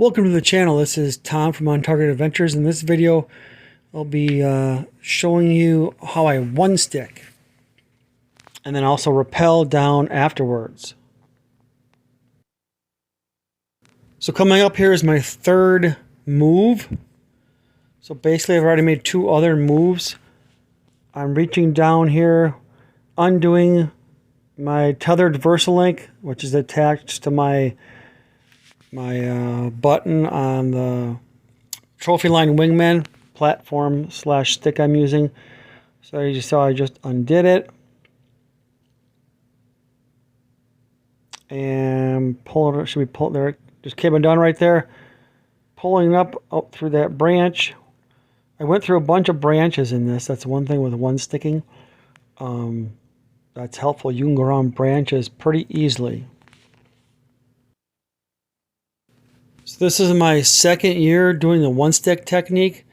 Welcome to the channel. This is Tom from On Target Adventures. In this video, I'll be showing you how I one stick and then also rappel down afterwards. So coming up here is my third move. So basically I've already made two other moves. I'm reaching down here, undoing my tethered VersaLink, which is attached to my button on the Trophyline Wingman platform / stick I'm using. So as you saw, I just undid it and pull it. Should we pull it there? Just came undone right there. Pulling up out through that branch. I went through a bunch of branches in this. That's one thing with one sticking. That's helpful. You can go around branches pretty easily. So this is my second year doing the one stick technique.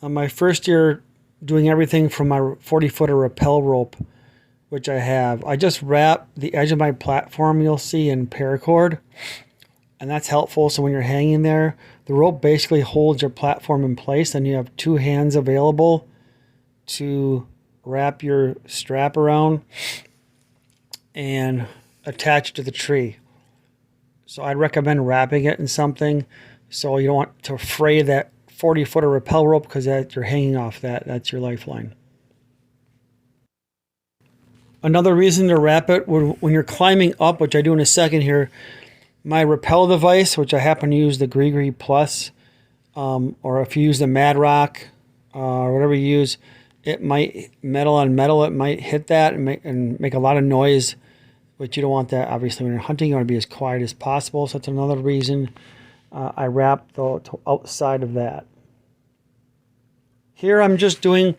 My first year doing everything from my 40-footer rappel rope, which I have. I just wrap the edge of my platform, you'll see, in paracord. And that's helpful. So when you're hanging there, the rope basically holds your platform in place, and you have two hands available to wrap your strap around and attach it to the tree. So I'd recommend wrapping it in something so you don't want to fray that 40-footer rappel rope, because you're hanging off that. That's your lifeline. Another reason to wrap it when you're climbing up, which I do in a second here, my rappel device, which I happen to use the Gree Plus, or if you use the Mad Rock or whatever you use, it might, metal on metal, it might hit that and make a lot of noise. But you don't want that, obviously, when you're hunting. You want to be as quiet as possible. So that's another reason I wrap the outside of that. Here I'm just doing,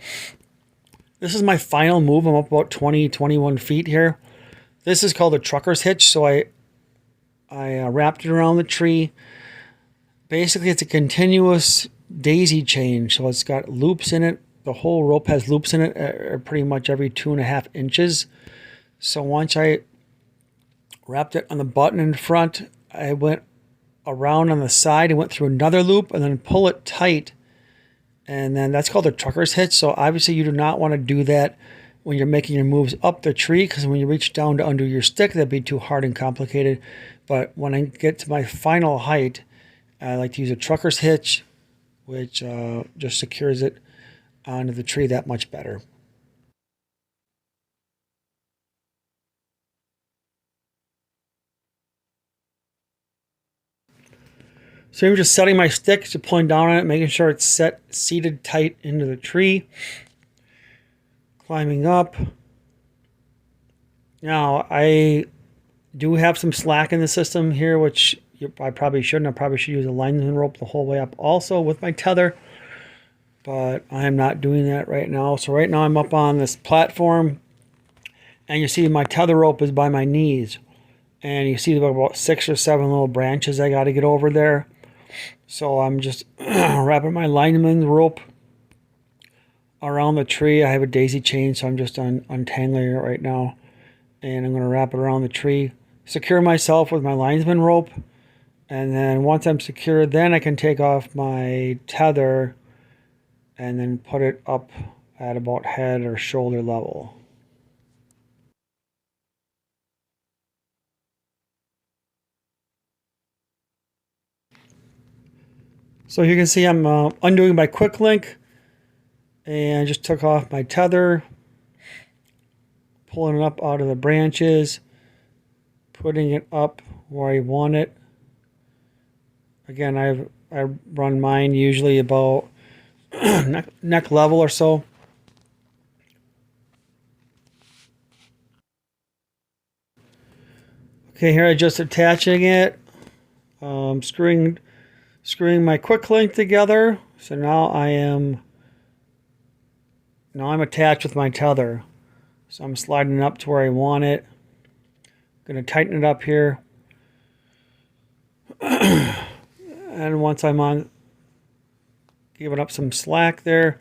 this is my final move. I'm up about 21 feet here. This is called a trucker's hitch. So I wrapped it around the tree. Basically, it's a continuous daisy chain. So it's got loops in it. The whole rope has loops in it pretty much every 2.5 inches. So once I wrapped it on the button in front, I went around on the side and went through another loop and then pull it tight. And then that's called a trucker's hitch. So obviously you do not want to do that when you're making your moves up the tree, because when you reach down to undo your stick, that'd be too hard and complicated. But when I get to my final height, I like to use a trucker's hitch, which just secures it onto the tree that much better. So I'm just setting my stick, just pulling down on it, making sure it's seated tight into the tree. Climbing up. Now, I do have some slack in the system here, which I probably shouldn't. I probably should use a linesman rope the whole way up also with my tether. But I am not doing that right now. So right now I'm up on this platform, and you see my tether rope is by my knees. And you see about 6 or 7 little branches I got to get over there. So I'm just wrapping my lineman rope around the tree. I have a daisy chain, so I'm just untangling it right now. And I'm going to wrap it around the tree. Secure myself with my linesman rope. And then once I'm secured, then I can take off my tether and then put it up at about head or shoulder level. So you can see I'm undoing my quick link, and I just took off my tether, pulling it up out of the branches, putting it up where I want it. Again, I run mine usually about neck level or so. Okay, here I'm just attaching it, screwing my quick link together. So now I'm attached with my tether. So I'm sliding it up to where I want it. Going to tighten it up here. And once I'm on, giving up some slack there.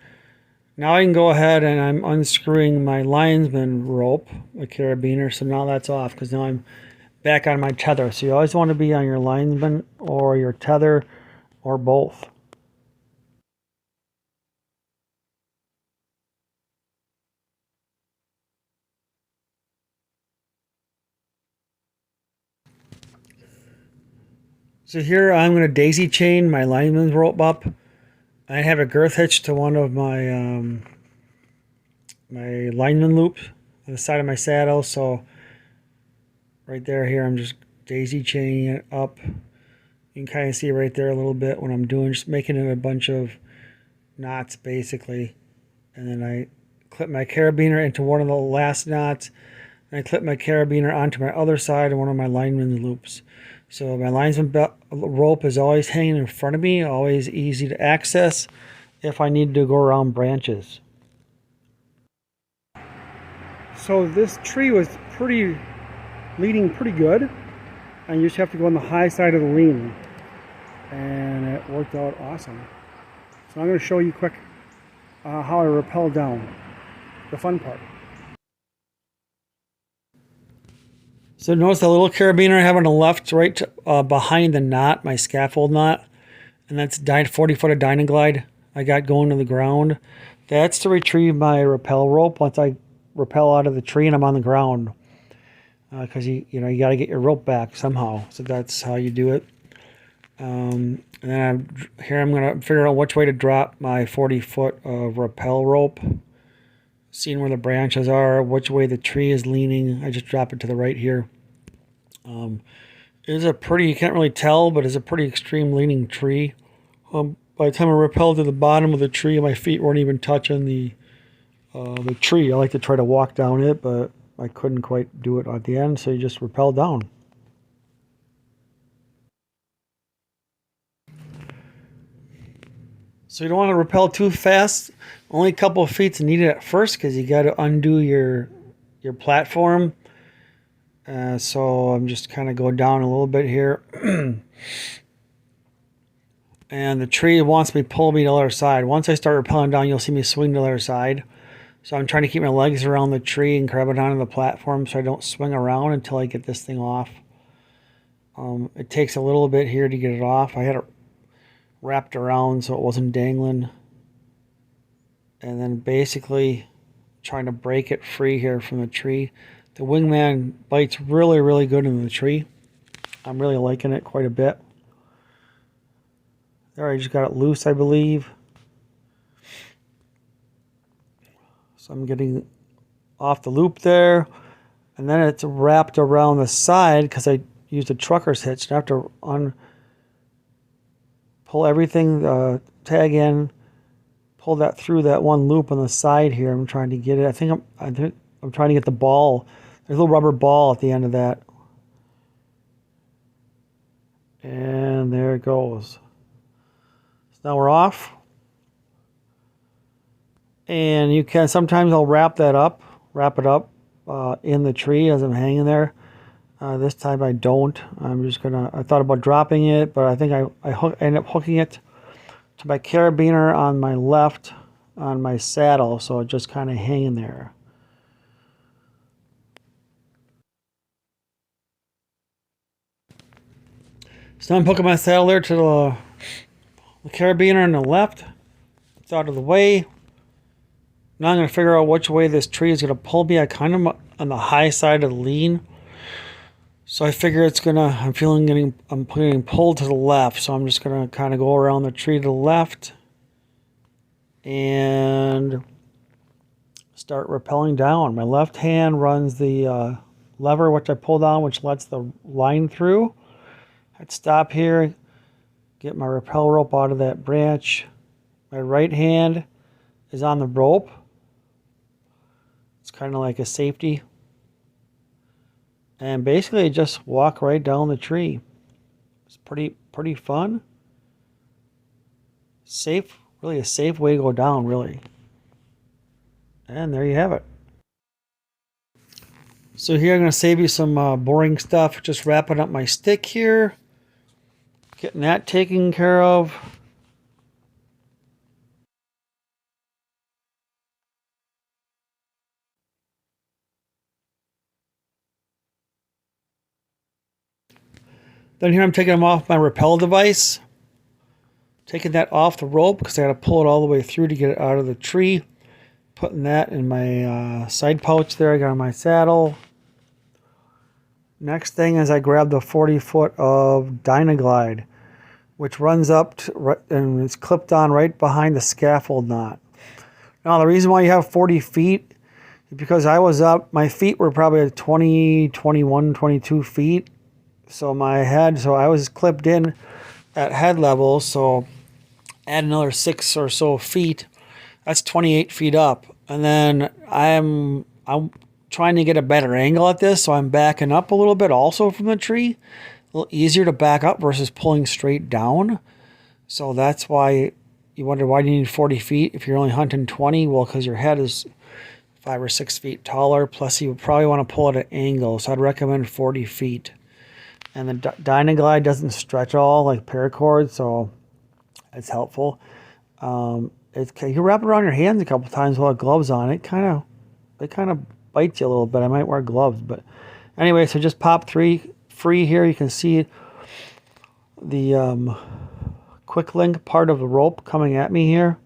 Now I can go ahead and I'm unscrewing my linesman rope, the carabiner. So now that's off, because now I'm back on my tether. So you always want to be on your linesman or your tether or both. So here I'm going to daisy chain my lineman's rope up. I have a girth hitch to one of my lineman loops on the side of my saddle. So right there, here I'm just daisy chaining it up. You can kind of see right there a little bit what I'm doing, just making it a bunch of knots basically. And then I clip my carabiner into one of the last knots. And I clip my carabiner onto my other side of one of my lineman loops. So my lineman rope is always hanging in front of me, always easy to access if I need to go around branches. So this tree was leaning pretty good, and you just have to go on the high side of the lean, and it worked out awesome. So I'm going to show you quick how I rappel down, the fun part. So notice the little carabiner I have on the left, right behind the knot, my scaffold knot, and that's 40 foot of Dynaglide I got going to the ground. That's to retrieve my rappel rope once I rappel out of the tree and I'm on the ground, because you got to get your rope back somehow. So that's how you do it. And then I'm going to figure out which way to drop my 40 foot of rappel rope. Seeing where the branches are, which way the tree is leaning. I just drop it to the right here. It's a pretty, you can't really tell, but it's a pretty extreme leaning tree. By the time I rappelled to the bottom of the tree, my feet weren't even touching the tree. I like to try to walk down it, but I couldn't quite do it at the end, so you just rappel down. So you don't want to rappel too fast. Only a couple of feet's needed at first because you got to undo your platform. So I'm just kind of go down a little bit here. And the tree wants me to pull me to the other side. Once I start rappelling down, you'll see me swing to the other side. So I'm trying to keep my legs around the tree and grab it onto the platform so I don't swing around until I get this thing off. It takes a little bit here to get it off. I had it wrapped around so it wasn't dangling. And then basically trying to break it free here from the tree. The Wingman bites really, really good in the tree. I'm really liking it quite a bit. There, I just got it loose, I believe. So I'm getting off the loop there. And then it's wrapped around the side because I used a trucker's hitch. I have to pull everything, tag in, pull that through that one loop on the side here. I'm trying to get it. I think I'm trying to get the ball. There's a little rubber ball at the end of that. And there it goes. So now we're off. And you can, sometimes I'll wrap it up in the tree as I'm hanging there. This time I don't. I thought about dropping it, but I think I end up hooking it to my carabiner on my left on my saddle, so it just kind of hanging there. So now I'm hooking my saddle there to the carabiner on the left. It's out of the way. Now I'm going to figure out which way this tree is going to pull me. I kind of on the high side of the lean. So I figure I'm getting pulled to the left. So I'm just going to kind of go around the tree to the left and start rappelling down. My left hand runs the lever, which I pull down, which lets the line through. I'd stop here, get my rappel rope out of that branch. My right hand is on the rope. It's kind of like a safety. And basically just walk right down the tree. It's pretty fun. Safe, really a safe way to go down, really. And there you have it. So here I'm going to save you some boring stuff. Just wrapping up my stick here. Getting that taken care of. Then here I'm taking them off my rappel device. Taking that off the rope because I got to pull it all the way through to get it out of the tree. Putting that in my side pouch there I got on my saddle. Next thing is I grab the 40 foot of Dynaglide, which runs up to, and it's clipped on right behind the scaffold knot. Now the reason why you have 40 feet is because I was up, my feet were probably at 20, 21, 22 feet. So I was clipped in at head level, so add another 6 or so feet. That's 28 feet up. And then I'm trying to get a better angle at this, so I'm backing up a little bit also from the tree. A little easier to back up versus pulling straight down. So that's why you wonder why do you need 40 feet if you're only hunting 20? Well, because your head is 5 or 6 feet taller. Plus, you would probably want to pull at an angle. So I'd recommend 40 feet. And the Dynaglide doesn't stretch all like paracord, so it's helpful. You can wrap it around your hands a couple times without gloves on. It kind of bites you a little bit. I might wear gloves, but anyway. So just pop free here. You can see the quick link part of the rope coming at me here,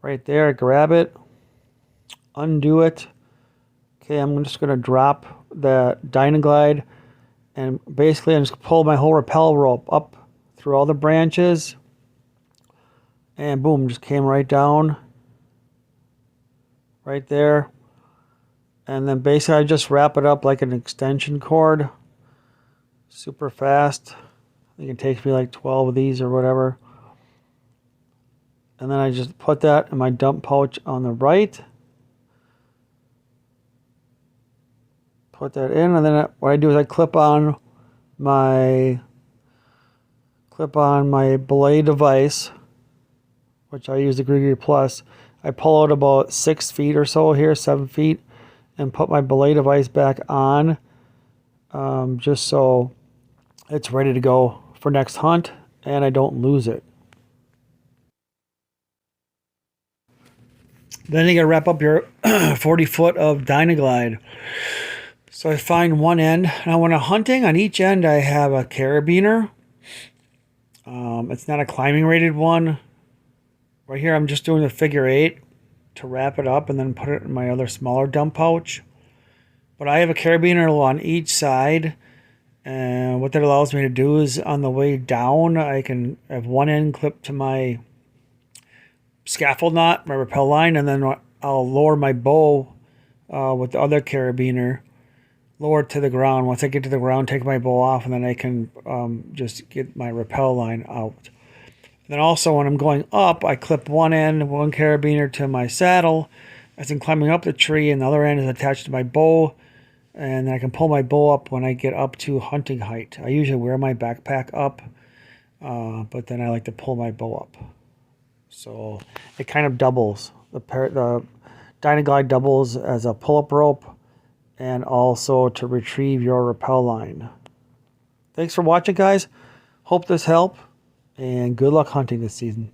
right there. Grab it, undo it. Okay, I'm just going to drop the Dynaglide, and basically I just pull my whole rappel rope up through all the branches. And boom, just came right down. Right there. And then basically I just wrap it up like an extension cord. Super fast. I think it takes me like 12 of these or whatever. And then I just put that in my dump pouch on the right. Put that in, and then what I do is I clip on my belay device, which I use the Gregory Plus. I pull out about 6 feet or so here, 7 feet, and put my belay device back on, just so it's ready to go for next hunt and I don't lose it. Then you gotta wrap up your 40 foot of Dynaglide. So I find one end. Now when I'm hunting, on each end I have a carabiner. It's not a climbing rated one. Right here I'm just doing the figure 8 to wrap it up and then put it in my other smaller dump pouch. But I have a carabiner on each side, and what that allows me to do is on the way down I can have one end clipped to my scaffold knot, my rappel line, and then I'll lower my bow with the other carabiner, lower it to the ground. Once I get to the ground, take my bow off, and then I can just get my rappel line out. And then also when I'm going up, I clip one carabiner to my saddle as I'm climbing up the tree, and the other end is attached to my bow, and then I can pull my bow up when I get up to hunting height. I usually wear my backpack up, but then I like to pull my bow up. So it kind of doubles. The Dynaglide doubles as a pull-up rope and also to retrieve your rappel line. Thanks for watching, guys. Hope this helped, and good luck hunting this season.